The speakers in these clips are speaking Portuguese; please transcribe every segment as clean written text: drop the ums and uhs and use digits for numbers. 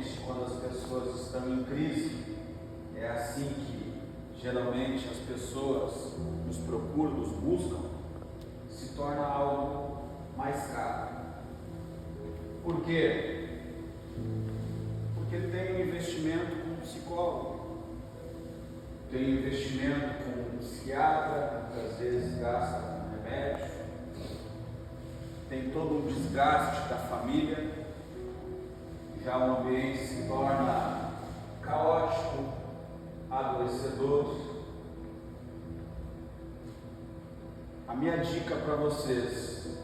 existe quando as pessoas estão em crise. É assim que geralmente as pessoas nos procuram, nos buscam, se torna algo mais caro. Por quê? Porque tem um investimento com um psicólogo, tem um investimento com um psiquiatra, muitas vezes gasta com remédio, tem todo um desgaste da família, já o ambiente se torna caótico, adoecedor. A minha dica para vocês: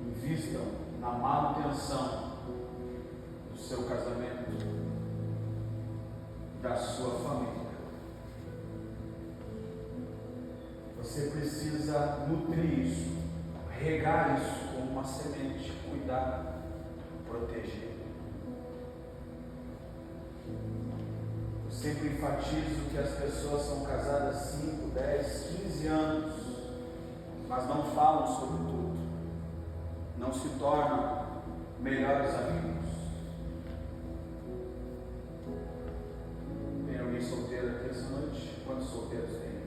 invistam na manutenção do seu casamento, da sua família. Você precisa nutrir isso, regar isso como uma semente, cuidar, proteger. Eu sempre enfatizo que as pessoas são casadas 5, 10, 15 anos, mas não falam sobre tudo, não se tornam melhores amigos. Tem alguém solteiro aqui essa noite? Quantos solteiros tem?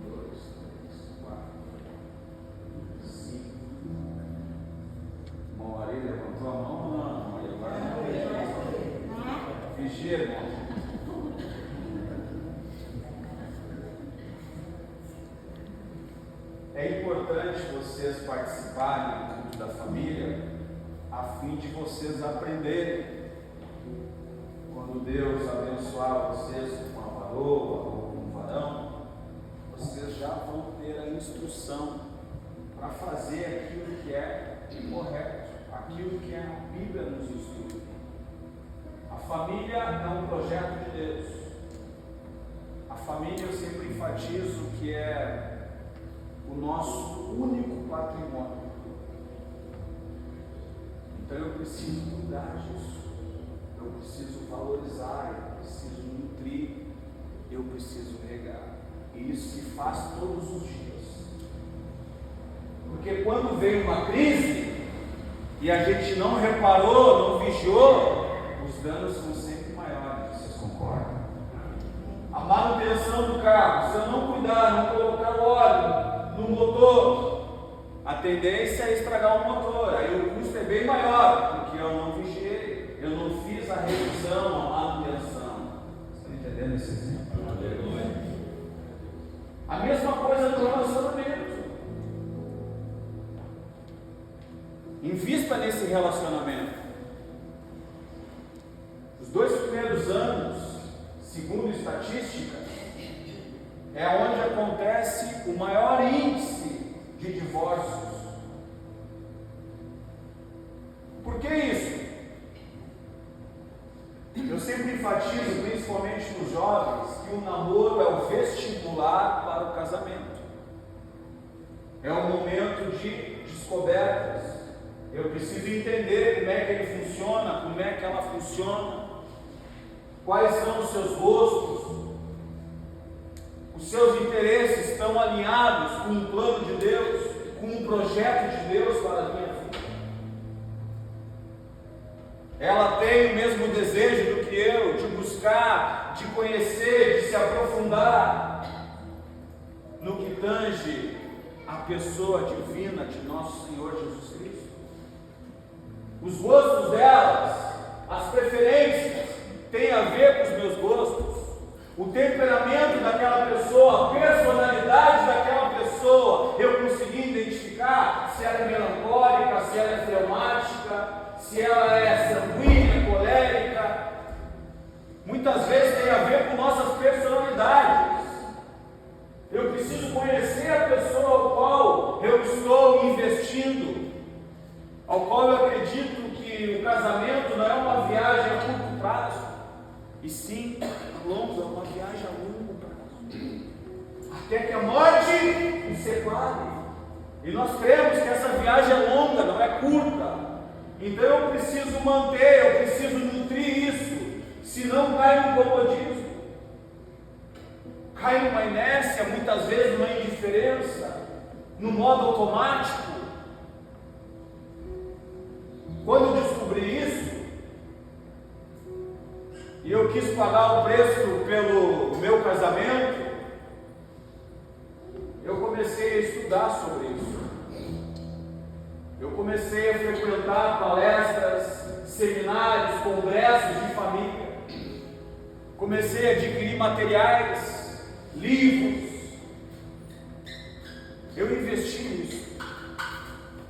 1, 2, 3, 4, 5. Maria levantou a mão? Não, Maria, agora não. Vigia, irmão. É importante vocês participarem do culto da família, a fim de vocês aprenderem. Quando Deus abençoar vocês com uma varoa ou com um varão, vocês já vão ter a instrução para fazer aquilo que é correto, aquilo que a Bíblia nos instrui. A família é um projeto de Deus. A família, eu sempre enfatizo que é o nosso único patrimônio. Então eu preciso cuidar disso, eu preciso valorizar, eu preciso nutrir, eu preciso regar. E isso se faz todos os dias. Porque quando vem uma crise e a gente não reparou, não vigiou, os danos são sempre maiores. Vocês concordam? A manutenção do carro, se eu não cuidar, não colocar óleo no motor, a tendência é estragar o motor, aí o custo é bem maior, porque eu não vigiei, eu não fiz a revisão, a manutenção. Estão entendendo esse exemplo? Aleluia. A mesma coisa no relacionamento. Invista nesse relacionamento. Os 2 primeiros anos, segundo estatística, é onde acontece o maior índice de divórcios. Por que isso? Eu sempre enfatizo, principalmente nos jovens, que o namoro é o vestibular para o casamento. É um momento de descobertas. Eu preciso entender como é que ele funciona, como é que ela funciona, quais são os seus gostos. Os seus interesses estão alinhados com o plano de Deus, com o projeto de Deus para a minha vida. Ela tem o mesmo desejo do que eu, de buscar, de conhecer, de se aprofundar no que tange a pessoa divina de nosso Senhor Jesus Cristo. Os gostos delas, as preferências, têm a ver com os meus gostos. O temperamento daquela pessoa, a personalidade daquela pessoa, eu consegui identificar se ela é melancólica, se ela é fleumática, se ela é sanguínea, colérica. Muitas vezes tem a ver com nossas personalidades. Eu preciso conhecer a pessoa ao qual eu estou investindo, ao qual eu acredito que o casamento não é uma viagem a curto prazo, e sim, a longo, é uma viagem a longo prazo, até que a morte nos separe. E nós cremos que essa viagem é longa, não é curta. Então eu preciso manter, eu preciso nutrir isso, senão cai no comodismo, cai numa inércia, muitas vezes numa indiferença, no modo automático. Quando eu descobri isso, e eu quis pagar o preço pelo meu casamento, eu comecei a estudar sobre isso. Eu comecei a frequentar palestras, seminários, congressos de família. Comecei a adquirir materiais, livros. Eu investi nisso.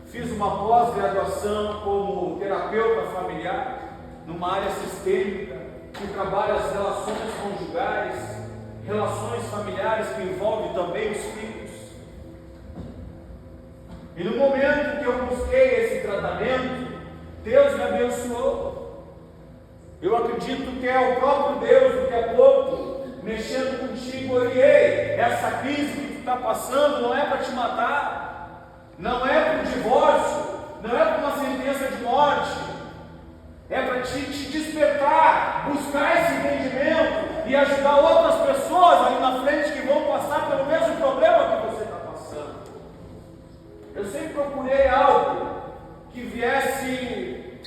Fiz uma pós-graduação como terapeuta familiar, numa área sistêmica, que trabalha as relações conjugais, relações familiares que envolvem também os filhos. E no momento que eu busquei esse tratamento, Deus me abençoou. Eu acredito que é o próprio Deus, daqui a pouco, mexendo contigo. Ei, essa crise que tu está passando não é para te matar, não é para o divórcio, não é para uma sentença de morte, é para te despertar, buscar esse entendimento e ajudar outras pessoas ali na frente que vão passar pelo mesmo problema que você está passando. Eu sempre procurei algo que viesse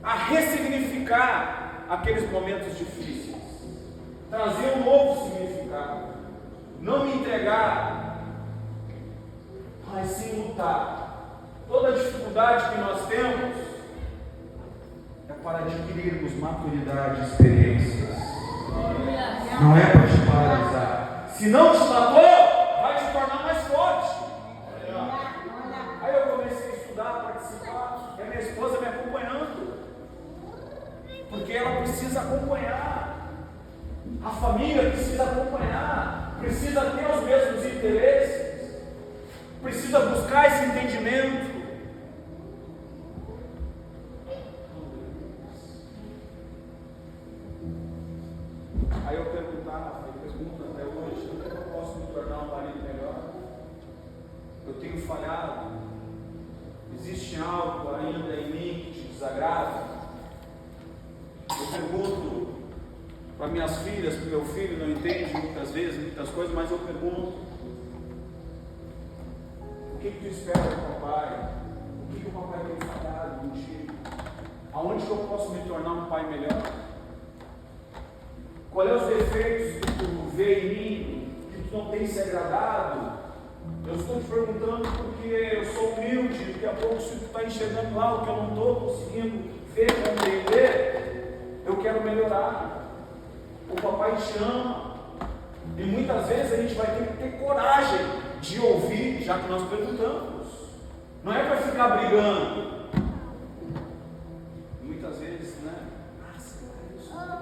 a ressignificar aqueles momentos difíceis, trazer um novo significado, não me entregar, mas sim lutar. Toda a dificuldade que nós temos é para adquirirmos maturidade e experiências, não é para te paralisar. Se não te matou, vai te tornar mais forte. Aí eu comecei a estudar, a participar, e a minha esposa me acompanhando, porque ela precisa acompanhar, a família precisa acompanhar, precisa ter os mesmos interesses, precisa buscar esse entendimento. Aí eu pergunto até hoje, como é que eu posso me tornar um marido melhor? Eu tenho falhado? Existe algo ainda em mim que te desagrada? Eu pergunto para minhas filhas, porque meu filho não entende muitas vezes, muitas coisas, mas eu pergunto: o que tu espera do papai? O que o papai tem falhado contigo? Aonde que eu posso me tornar um pai melhor? Qual é os defeitos que tu vê em mim, que tu não tem se agradado? Eu estou te perguntando porque eu sou humilde. Daqui a pouco, se tu está enxergando lá o que eu não estou conseguindo ver, compreender, eu quero melhorar. O papai te ama. E muitas vezes a gente vai ter que ter coragem de ouvir, já que nós perguntamos. Não é para ficar brigando. Muitas vezes, né?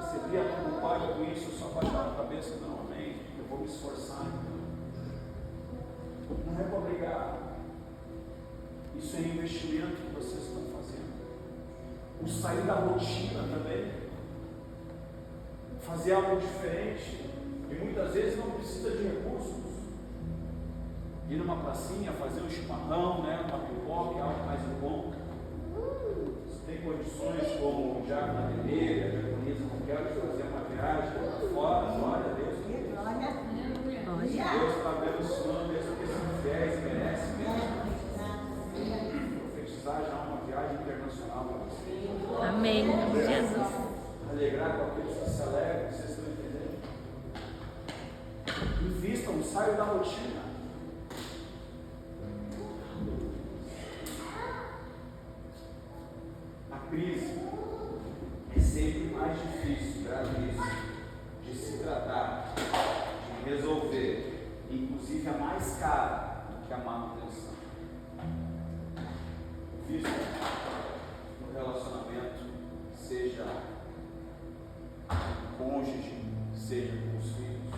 Você via como pai com isso, eu só baixava a cabeça, não, amém. Eu vou me esforçar. Não é para brigar. Isso é investimento que vocês estão fazendo. O sair da rotina também. Fazer algo diferente. E muitas vezes não precisa de recursos. Ir numa pracinha, fazer um chimarrão, né, uma pipoca, algo mais em conta. Se tem condições como o Diácono na Telheira, a diaconisa não quer fazer uma viagem para fora, glória a Deus. Deus está abençoando, mesmo que esses fiéis merecem mesmo. Profetizar já uma viagem internacional para vocês. Amém, Jesus. Alegrar com aqueles que se alegram, vocês estão entendendo? Invistam, saiam da rotina. A crise é sempre mais difícil, de se tratar, de resolver, inclusive a mais cara do que a manutenção. Visto no relacionamento, seja com o cônjuge, seja com os filhos,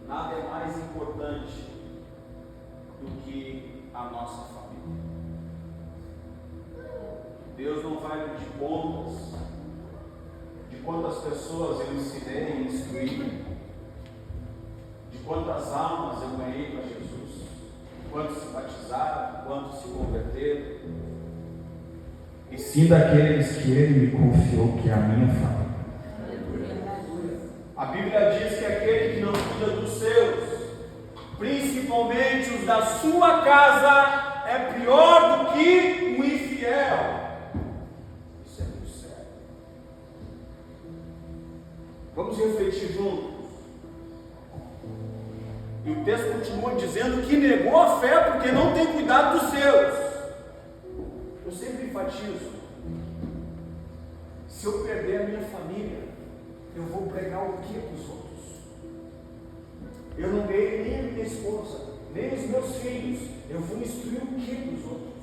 nada é mais importante do que a nossa família. Deus não vai pedir contas de quantas pessoas eu ensinei e instruí, de quantas almas eu ganhei para Jesus, quantos se batizaram, quantos se converteram, e sim daqueles que Ele me confiou, que é a minha família. A Bíblia diz que aquele que não cuida dos seus, principalmente os da sua casa, é pior do que o infiel. Isso é muito sério. Vamos refletir juntos. E o texto continua dizendo que negou a fé porque não tem cuidado dos seus. Eu sempre enfatizo: se eu perder a minha família, eu vou pregar o que para os outros? Eu não ganhei nem a minha esposa, nem os meus filhos, eu vou instruir o que para os outros?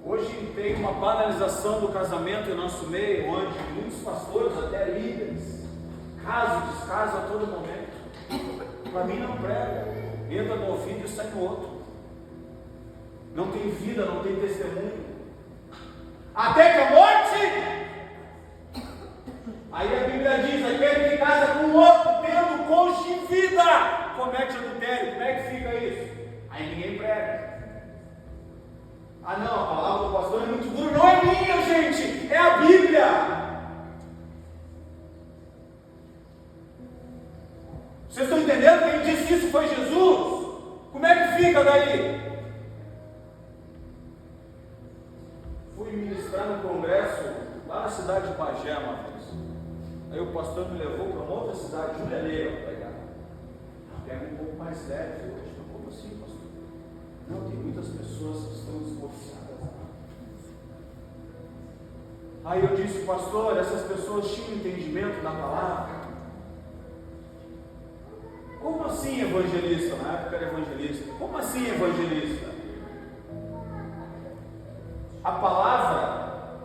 Hoje tem uma banalização do casamento em nosso meio, onde muitos pastores, até líderes, casam e descasam a todo momento. Para mim não prega, entra no ouvido e sai no outro. Não tem vida, não tem testemunho. Até que a morte. Aí a Bíblia diz: aquele que casa com o outro, tendo cônjuge em vida, comete adultério. Como é que fica isso? Aí ninguém prega. Ah não, a palavra do pastor é muito dura. Não é minha, gente, é a Bíblia. Vocês estão entendendo? Quem disse isso foi Jesus. Como é que fica daí? Fui ministrar no congresso lá na cidade de Bagé uma vez. Aí o pastor me levou para uma outra cidade, Julianeira, para pregar. Pega um pouco mais leve hoje. Não, como assim, pastor? Não, tem muitas pessoas que estão divorciadas lá. Aí eu disse: pastor, essas pessoas tinham entendimento da palavra? Como assim, evangelista? Na época era evangelista. Como assim, evangelista? A palavra,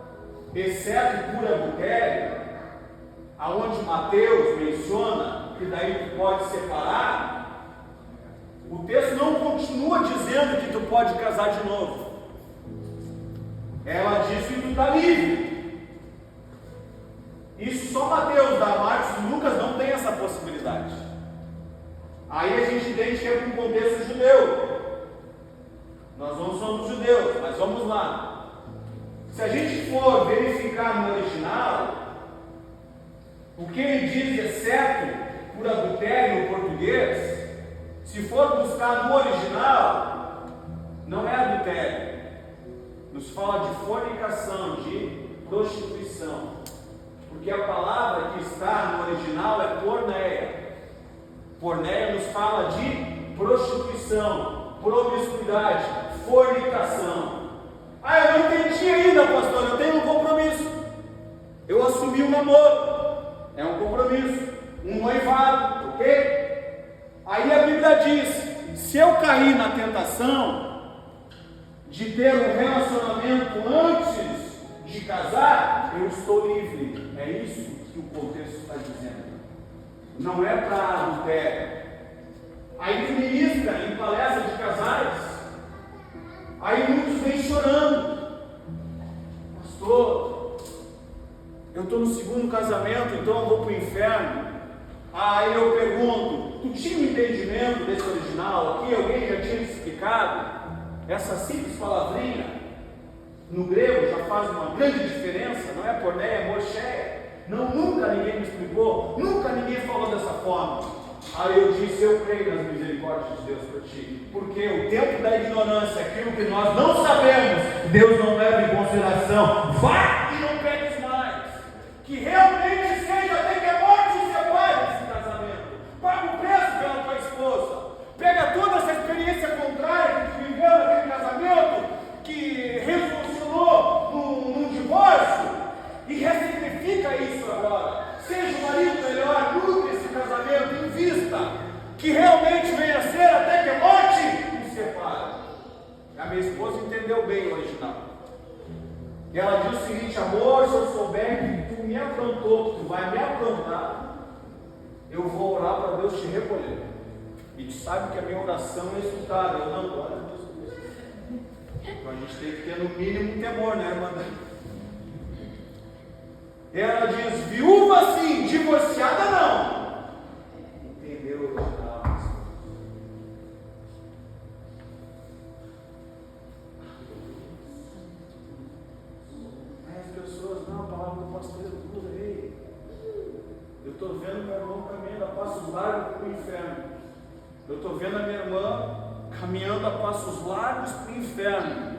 exceto por adultério, aonde Mateus menciona que daí tu pode separar, o texto não continua dizendo que tu pode casar de novo. Ela diz que tu está livre. Isso só Mateus dá. Marcos e Lucas não tem essa possibilidade. Aí a gente entende que é para um contexto judeu. Nós não somos judeus, mas vamos lá. Se a gente for verificar no original, o que ele diz exceto por adultério no português, se for buscar no original, não é adultério. Nos fala de fornicação, de prostituição. Porque a palavra que está no original é porneia. Porneia nos fala de prostituição, promiscuidade, fornicação. Ah, eu não entendi ainda, pastor, eu tenho um compromisso. Eu assumi um namoro, é um compromisso, um noivado, ok? Aí a Bíblia diz: se eu cair na tentação de ter um relacionamento antes de casar, eu estou livre. É isso que o contexto está dizendo. Não é para adultério. Aí tu ministra em palestra de casais. Aí muitos vêm chorando: pastor, eu estou no segundo casamento, então eu vou para o inferno. Aí eu pergunto: tu tinha um entendimento desse original aqui? Alguém já tinha explicado? Essa simples palavrinha no grego já faz uma grande diferença. Não é porneia, é mocheia. Não, nunca ninguém me explicou, nunca ninguém falou dessa forma. Aí eu disse: eu creio nas misericórdias de Deus por ti, porque o tempo da ignorância, aquilo que nós não sabemos, Deus não leva em consideração. Vá e não peques mais. Que realmente seja até que a morte se separe desse casamento. Paga o preço pela tua esposa. Pega toda essa experiência contrária que tu viveu naquele casamento, que resolucionou num divórcio, e ressignifica isso agora. Seja o marido melhor, nutre esse casamento, invista, que realmente venha a ser até que a morte nos separe. A minha esposa entendeu bem o original. E ela diz o seguinte: amor, se eu souber que tu me aprontou, que tu vai me aprontar, eu vou orar para Deus te recolher. E tu sabe que a minha oração é escutada. Eu não, glória a Deus por isso. Então a gente tem que ter no mínimo um temor, né, irmã? Ela diz: viúva sim, divorciada não. Entendeu o original? Aí as pessoas: não, a palavra do pastor é dura. Ei, eu estou vendo meu irmão caminhando a passos largos para o inferno. Eu estou vendo a minha irmã caminhando a passos largos para o inferno.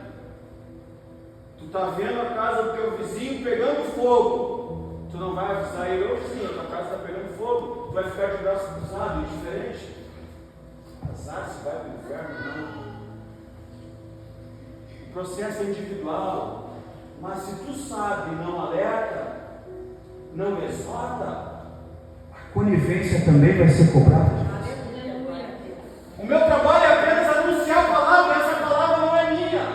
Tu está vendo a casa do teu vizinho pegando fogo. Tu não vai avisar ele, hoje sim, a tua casa está pegando fogo, tu vai ficar de braço cruzado, indiferente. Azar se vai para o inferno, não. O processo é individual, mas se tu sabe, não alerta, não exorta, a conivência também vai ser cobrada. O meu trabalho é apenas anunciar a palavra, essa palavra não é minha.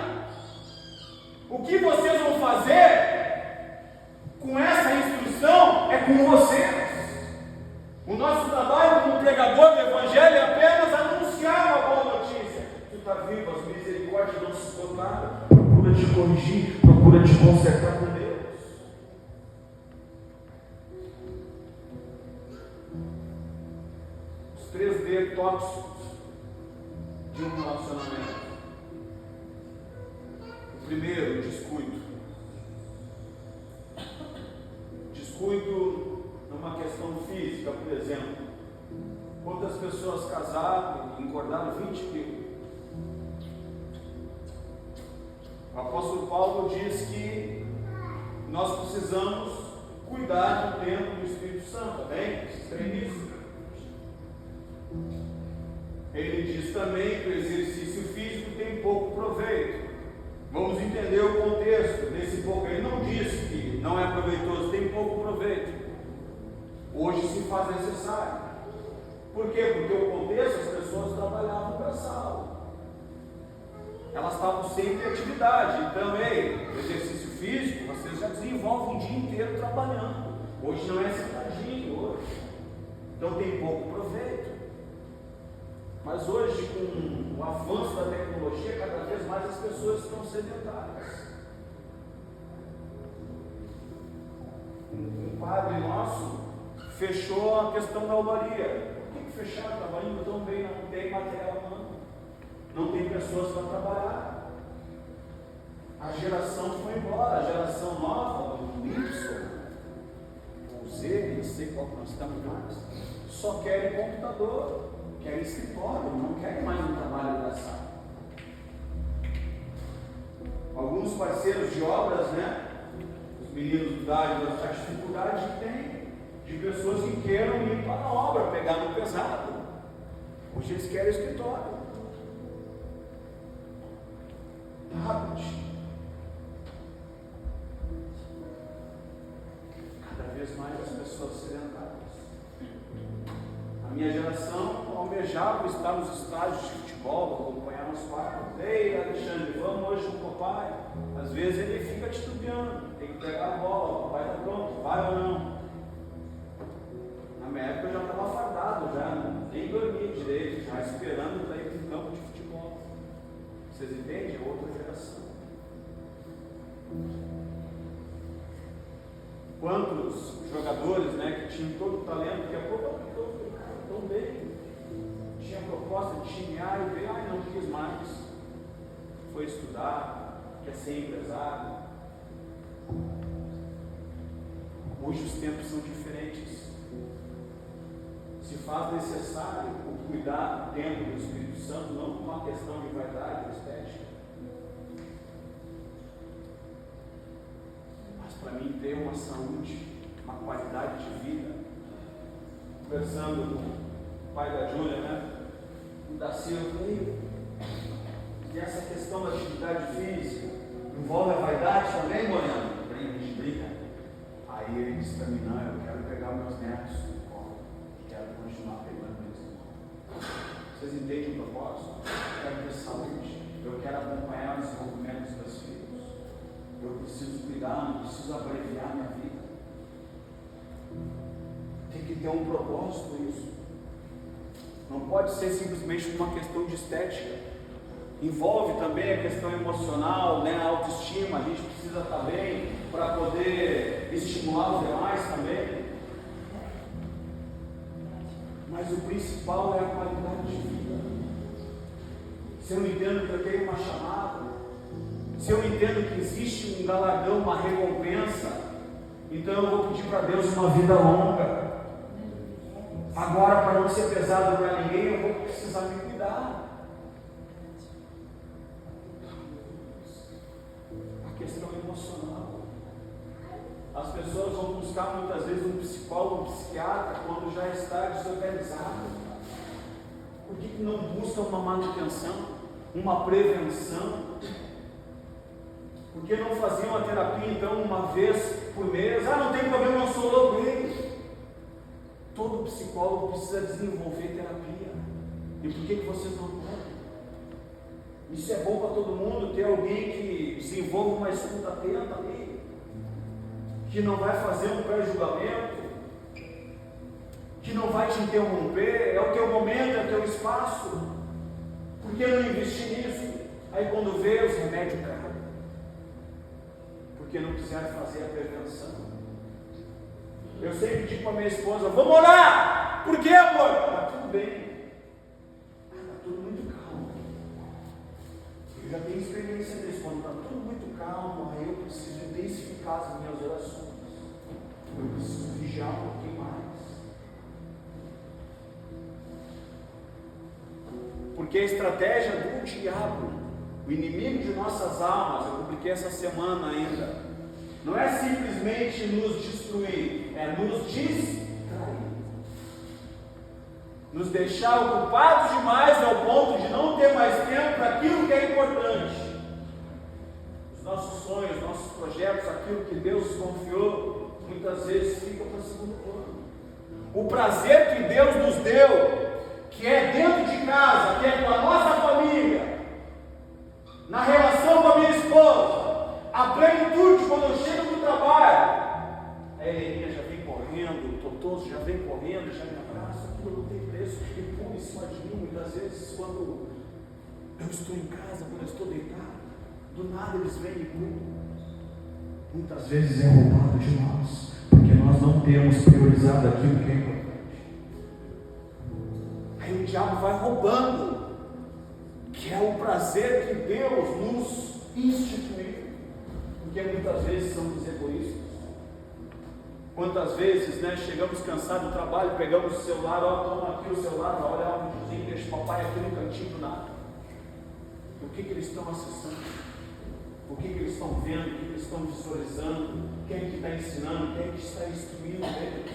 O que vocês vão fazer com essa instrução é com vocês. O nosso trabalho como pregador do Evangelho é apenas anunciar uma boa notícia. Tu está vivo, as misericórdias não se esgotaram. Procura te corrigir, procura te consertar com Deus. Os 3D tóxicos de um relacionamento. O primeiro, descuido. Descuido numa questão física, por exemplo. Quantas pessoas casaram e engordaram 20 quilos? O apóstolo Paulo diz que nós precisamos cuidar do templo do Espírito Santo, amém? Vocês creem nisso? Ele diz também que o exercício físico tem pouco proveito. Vamos entender o contexto desse pouco. Ele não diz que não é proveitoso, tem pouco proveito. Hoje se faz necessário. Por quê? Porque o contexto, as pessoas trabalhavam braçal. Elas estavam sempre em atividade. Então, o exercício físico, vocês já desenvolvem o dia inteiro trabalhando. Hoje não é sentadinho, hoje. Então tem pouco proveito. Mas hoje, com o avanço da tecnologia, cada vez mais as pessoas estão sedentárias. Um padre nosso fechou a questão da olaria. Por que fecharam? Estava indo tão bem, não tem material humano, não tem pessoas para trabalhar. A geração foi embora, a geração nova, o Y, o Z, não sei qual que nós estamos mais, só querem computador. Querem escritório, não querem mais um trabalho braçal. Alguns parceiros de obras, os meninos do Dário, a dificuldade que tem de pessoas que queiram ir para a obra, pegar no pesado. Hoje eles querem escritório. Tablet. Cada vez mais as pessoas sedentárias. A minha geração almejava estar nos estádios de futebol, acompanhar nos quadros. Ei, Alexandre, vamos hoje com o papai. Às vezes ele fica titubeando, tem que pegar a bola, o papai está pronto, vai ou não? Na minha época eu já estava fardado, nem dormia direito, já esperando para ir para o campo de futebol. Vocês entendem? É outra geração. Quantos jogadores que tinham todo o talento, daqui a pouco tão bem, tinha proposta de time A e B, não quis mais, foi estudar, quer ser empresário. Hoje os tempos são diferentes. Se faz necessário o cuidar do templo do Espírito Santo, não por uma questão de vaidade ou estética, mas para mim ter uma saúde, uma qualidade de vida. Conversando com o pai da Júlia, o Daci, eu falei, e essa questão da atividade física envolve a vaidade também, Moreno? A gente brinca. Aí ele disse para mim, não, eu quero pegar meus netos no colo, quero continuar pegando eles. Vocês entendem o propósito? Eu quero ter saúde, eu quero acompanhar o desenvolvimento dos meus filhos, eu preciso cuidar, não preciso abreviar minha vida. Tem que ter um propósito isso. Não pode ser simplesmente uma questão de estética. Envolve também a questão emocional, a autoestima. A gente precisa estar bem para poder estimular os demais também. Mas o principal é a qualidade de vida. Se eu entendo que eu tenho uma chamada, se eu entendo que existe um galardão, uma recompensa, então eu vou pedir para Deus uma vida longa. Agora, para não ser pesado para ninguém, eu vou precisar me cuidar. A questão emocional. As pessoas vão buscar muitas vezes um psicólogo, um psiquiatra, quando já está desorganizado. Por que não buscam uma manutenção, uma prevenção? Por que não faziam a terapia então uma vez por mês? Não tem problema, eu sou louco. Todo psicólogo precisa desenvolver terapia. E por que vocês não podem? Isso é bom para todo mundo, ter alguém que desenvolva uma escuta atenta ali, que não vai fazer um pré-julgamento, que não vai te interromper. É o teu momento, é o teu espaço. Por que não investir nisso? Aí quando vê, os remédios caem. Porque não quiseram fazer a prevenção. Eu sempre digo para minha esposa: vamos orar! Por quê, amor? Está tudo bem. Está tudo muito calmo. Eu já tenho experiência nisso. Quando está tudo muito calmo, aí eu preciso intensificar as minhas orações. Eu preciso vigiar um pouquinho mais. Porque a estratégia do diabo, o inimigo de nossas almas, eu publiquei essa semana ainda, não é simplesmente nos destruir, é nos distrair, nos deixar ocupados demais ao ponto de não ter mais tempo para aquilo que é importante. Os nossos sonhos, nossos projetos, aquilo que Deus confiou, muitas vezes fica para segundo plano. O prazer que Deus nos deu, que é dentro de casa, que é com a nossa família, na relação com a minha esposa, a plenitude quando eu chego do trabalho, a Heleninha já vem correndo, o Totoso já vem correndo, já me abraça, aquilo não tem preço, e pula em cima de mim. Muitas vezes, quando eu estou em casa, quando eu estou deitado, do nada eles vêm e cuidam. Muitas vezes é roubado de nós, porque nós não temos priorizado aquilo que é importante. Aí o diabo vai roubando, que é o prazer que Deus nos instituiu, porque muitas vezes somos egoístas. Quantas vezes, chegamos cansados do trabalho, pegamos o celular, toma aqui o celular, olha um videozinho, deixa o papai aqui no cantinho do nada. O que eles estão acessando? O que eles estão vendo? O que eles estão visualizando? Quem que está ensinando? Quem que está instruindo eles?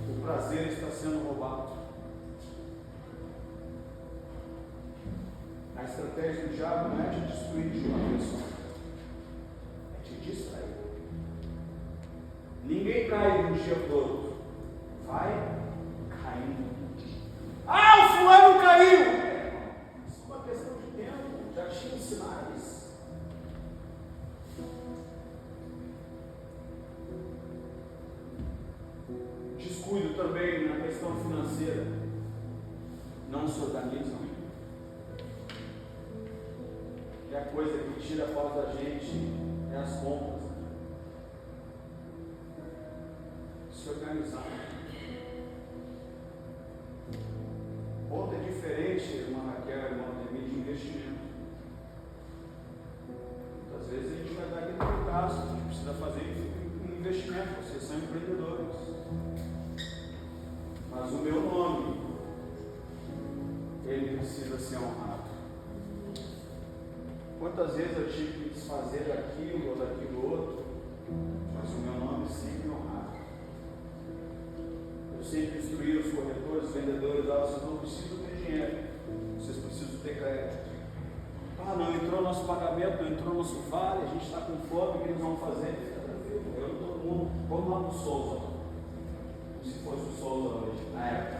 O prazer está sendo roubado. A estratégia do diabo não é te destruir de uma pessoa, é te distrair. Ninguém cai de um dia para o outro, vai caindo. O fulano caiu! Isso é uma questão de tempo, já tinha sinais. Descuido também na questão financeira, não se organizam. E a coisa que tira a paz da gente é as compras. Se organizar. Outra é diferente, irmã Raquel, irmã Demi, de investimento. Muitas vezes a gente vai dar aquele caso, a gente precisa fazer um investimento, vocês são empreendedores. Mas o meu nome, ele precisa ser honrado. Quantas vezes eu tive que desfazer daquilo ou daquilo outro, mas o meu nome sempre honrado. Eu sempre instruí os corretores, os vendedores, vocês não precisam ter dinheiro, vocês precisam ter crédito. Não entrou nosso pagamento, não entrou nosso vale, a gente está com fome, o que eles vão fazer? Fica tranquilo, eu e todo mundo, vamos lá para o Souza. Se fosse o Souza hoje, na época.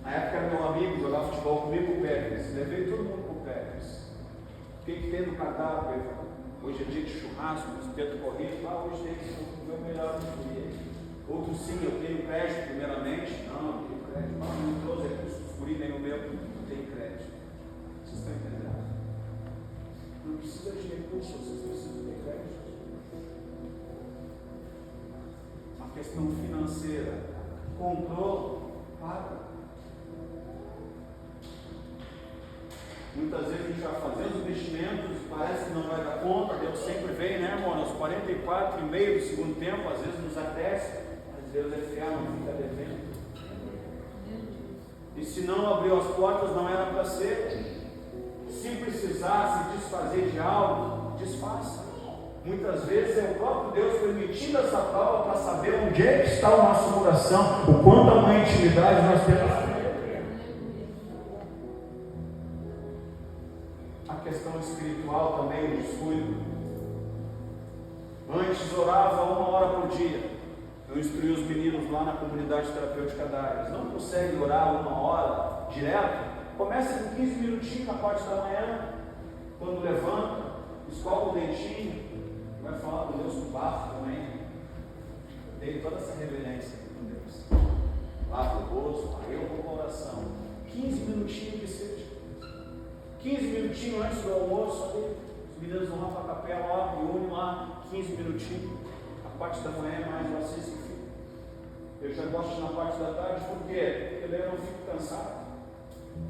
Na época era meu amigo, jogava futebol comigo, o Pérez, levei todo mundo para o Pérez. O que tem no cardápio? Hoje é dia de churrasco, espeto corrido. Hoje tem que ser o meu melhor dia. Outros sim, eu tenho crédito primeiramente. Não tenho crédito. Não trouxe recursos dos guri, nem o meu, não tenho crédito. Vocês estão entendendo? Não precisa de recursos, vocês precisam ter crédito. A questão financeira. Comprou, paga. Muitas vezes a gente vai fazer os investimentos, parece que não vai dar conta, Deus sempre vem, irmão? Aos 44 e meio do segundo tempo, às vezes nos aquece, mas Deus é fiel, não fica devendo. E se não abriu as portas, não era para ser. Se precisar se desfazer de algo, desfaça. Muitas vezes é o próprio Deus permitindo essa prova para saber onde é que está o nosso coração, o quanto a uma intimidade nós temos com Ele. A questão espiritual também, o descuido. Antes orava 1 hora por dia. Eu instruí os meninos lá na comunidade terapêutica da área. Eles não conseguem orar 1 hora direto. Começa com 15 minutinhos na parte da manhã, quando levanta, escova o dentinho, vai falar com Deus com bafo também. Tem toda essa reverência com Deus. Lava o rosto, aí eu vou com a oração. 15 minutinhos que seja. 15 minutinhos antes do almoço, ali, os meninos vão lá para a capela, ó, e unem lá, 15 minutinhos. A parte da manhã é mais eu assisto e fico. Eu já gosto na parte da tarde, por quê? Porque daí eu não fico cansado.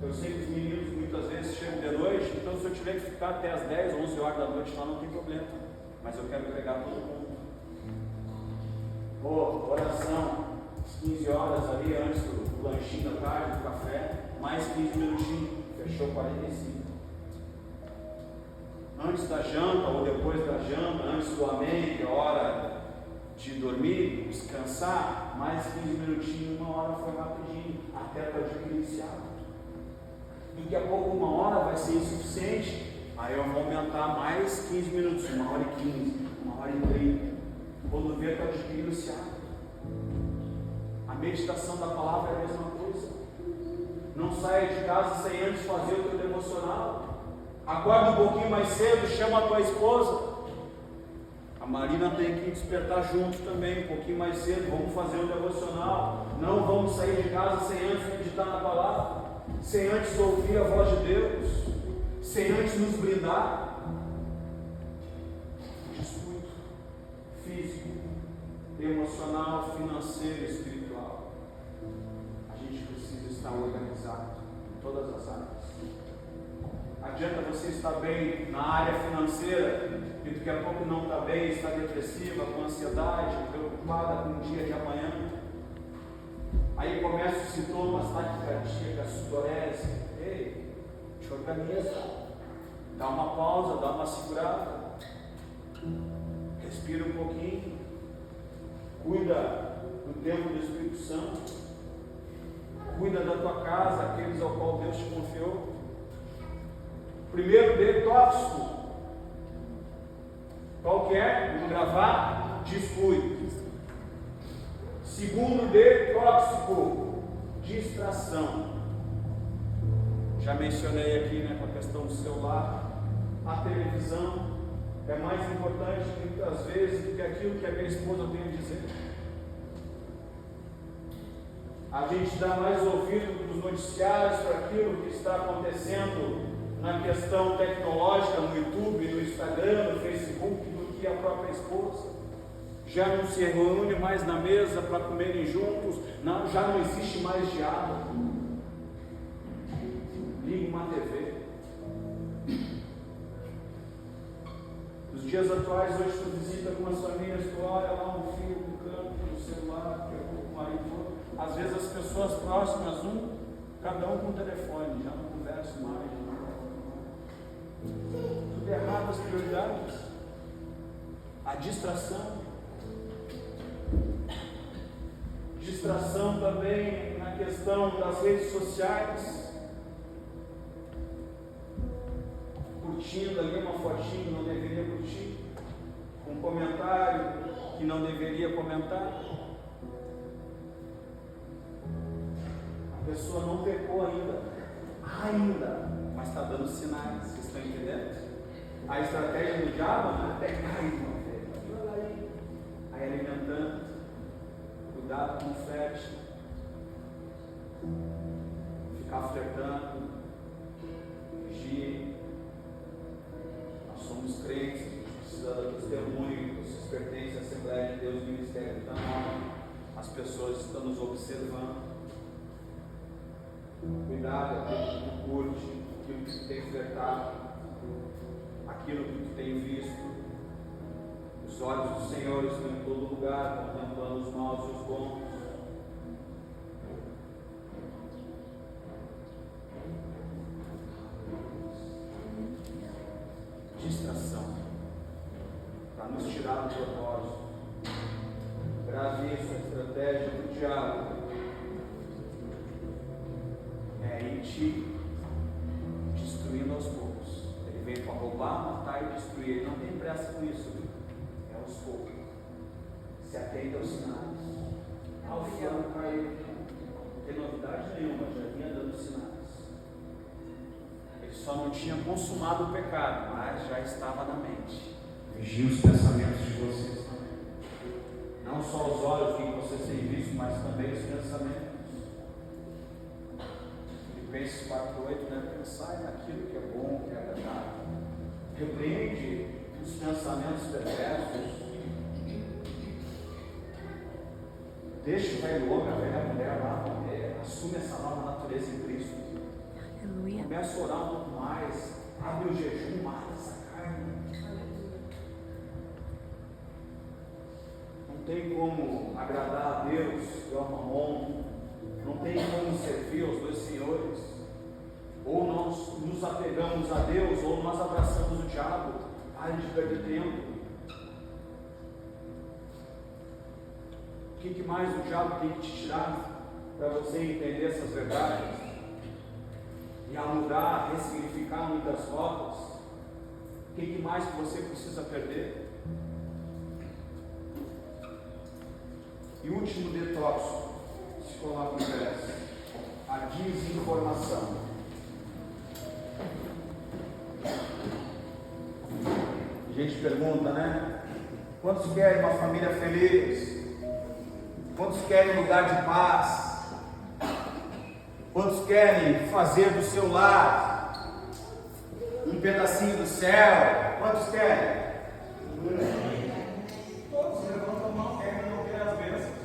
Eu sei que os meninos muitas vezes chegam de noite, então se eu tiver que ficar até as 10, 11 horas da noite lá, não tem problema. Mas eu quero pegar todo mundo. Oração, às 15 horas ali, antes do lanchinho da tarde, do café, mais 15 minutinhos, fechou 45. Antes da janta ou depois da janta, antes do amém, que é a hora de dormir, descansar, mais 15 minutinhos, 1 hora foi rapidinho, até para adquirir esse hábito. Daqui a pouco 1 hora vai ser insuficiente, aí eu vou aumentar mais 15 minutos, 1 hora e 15, 1 hora e 30, quando ver que eu adquiri esse hábito. A meditação da palavra é a mesma coisa. Não saia de casa sem antes fazer o teu devocional. Acorda um pouquinho mais cedo, chama a tua esposa. A Marina tem que despertar junto também, um pouquinho mais cedo. Vamos fazer o devocional. Não vamos sair de casa sem antes meditar na palavra, sem antes ouvir a voz de Deus, sem antes nos brindar. Descuido físico, emocional, financeiro, espiritual. A gente precisa estar organizado em todas as áreas. Adianta você estar bem na área financeira e daqui a pouco não está bem, está depressiva, com ansiedade, preocupada com o dia de amanhã. Aí começam os sintomas, taquicardia, sudorese. Ei, te organiza. Dá uma pausa, dá uma segurada. Respira um pouquinho. Cuida do tempo do Espírito Santo. Cuida da tua casa, aqueles ao qual Deus te confiou. Primeiro, tóxico. Qual que é? Vamos gravar? Descuido. Segundo, tóxico. Distração. Já mencionei aqui, com a questão do celular. A televisão é mais importante muitas vezes do que aquilo que a minha esposa tem a dizer. A gente dá mais ouvido para os noticiários, para aquilo que está acontecendo na questão tecnológica, no YouTube, no Instagram, no Facebook, do que a própria esposa. Já não se reúne mais na mesa para comerem juntos, não, já não existe mais diálogo. Liga uma TV. Nos dias atuais, hoje tu visita algumas famílias, tu olha lá um filho no canto, no celular, o marido. Às vezes as pessoas próximas, cada um com o telefone, já não conversa mais. Tudo errado, as prioridades. A distração. Distração também na questão das redes sociais. Curtindo ali uma fotinho que não deveria curtir, um comentário que não deveria comentar. A pessoa não pecou ainda, mas está dando sinais, vocês estão entendendo? A estratégia do diabo é pegar aí alimentando, cuidado com o fértil, ficar flertando, vigie. Somos crentes, a gente precisa do testemunho, vocês pertencem à Assembleia de Deus, Ministério da Nova, as pessoas estão nos observando. Cuidado com aquilo que tu curte, aquilo que tu tem flertado, aquilo que tu tem visto. Os olhos do Senhor estão em todo lugar, contemplando os maus e os bons. tirar do propósito. Gravíssima estratégia do diabo é ir te destruindo aos poucos. Ele vem para roubar, matar e destruir. Ele não tem pressa com isso, viu? É aos poucos. Se atenta aos sinais. O fulano caiu. Não tem novidade nenhuma, já vinha dando sinais. Ele só não tinha consumado o pecado, mas já estava na mente. Vigie os pensamentos de vocês também. Não só os olhos que vocês têm visto, mas também os pensamentos. Filipenses 4:8, né? Pensai naquilo que é bom, que é agradável. Repreende os pensamentos perversos. Deixa o velho homem, a velha mulher lá morrer. Assume essa nova natureza em Cristo. Aleluia. Começa a orar um pouco mais. Abre o jejum, mata essa carne. Não tem como agradar a Deus e ao Mamon. Não tem como servir aos dois senhores. Ou nós nos apegamos a Deus, ou nós abraçamos o diabo. Pare de perder tempo. O que mais o diabo tem que te tirar para você entender essas verdades? E a mudar, a ressignificar muitas rotas? O que mais que você precisa perder? E o último detox, se coloca em pés, a desinformação. A gente pergunta, né? Quantos querem uma família feliz? Quantos querem lugar de paz? Quantos querem fazer do seu lar um pedacinho do céu? Quantos querem? Todos levantam a mão, querem não ter as bênçãos.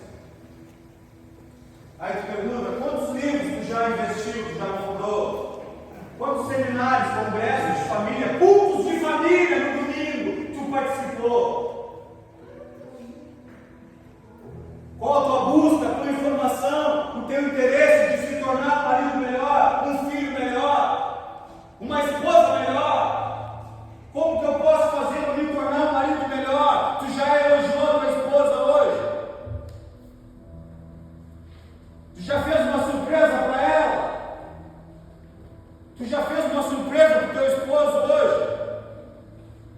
Aí tu pergunta, quantos livros tu já investiu, tu já comprou? Quantos seminários, congressos de família, cultos de família no domingo tu participou? Qual a tua busca, a tua informação, o teu interesse de se tornar um marido melhor, um filho melhor, uma esposa melhor? Como que eu posso fazer para me tornar um marido melhor? Tu já elogiou a tua esposa hoje? Tu já fez uma surpresa para ela? Tu já fez uma surpresa para o teu esposo hoje?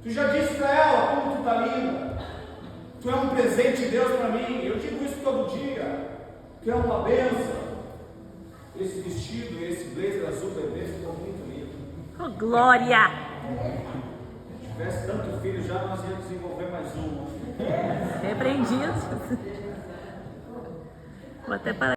Tu já disse para ela como tu está linda? Tu é um presente de Deus para mim. Eu digo isso todo dia. Tu é uma bênção. Esse vestido, esse blazer azul bebê ficou muito lindo. Oh, glória! Se tivesse tanto filho já, nós íamos desenvolver mais um. Repreendido. Vou até parar.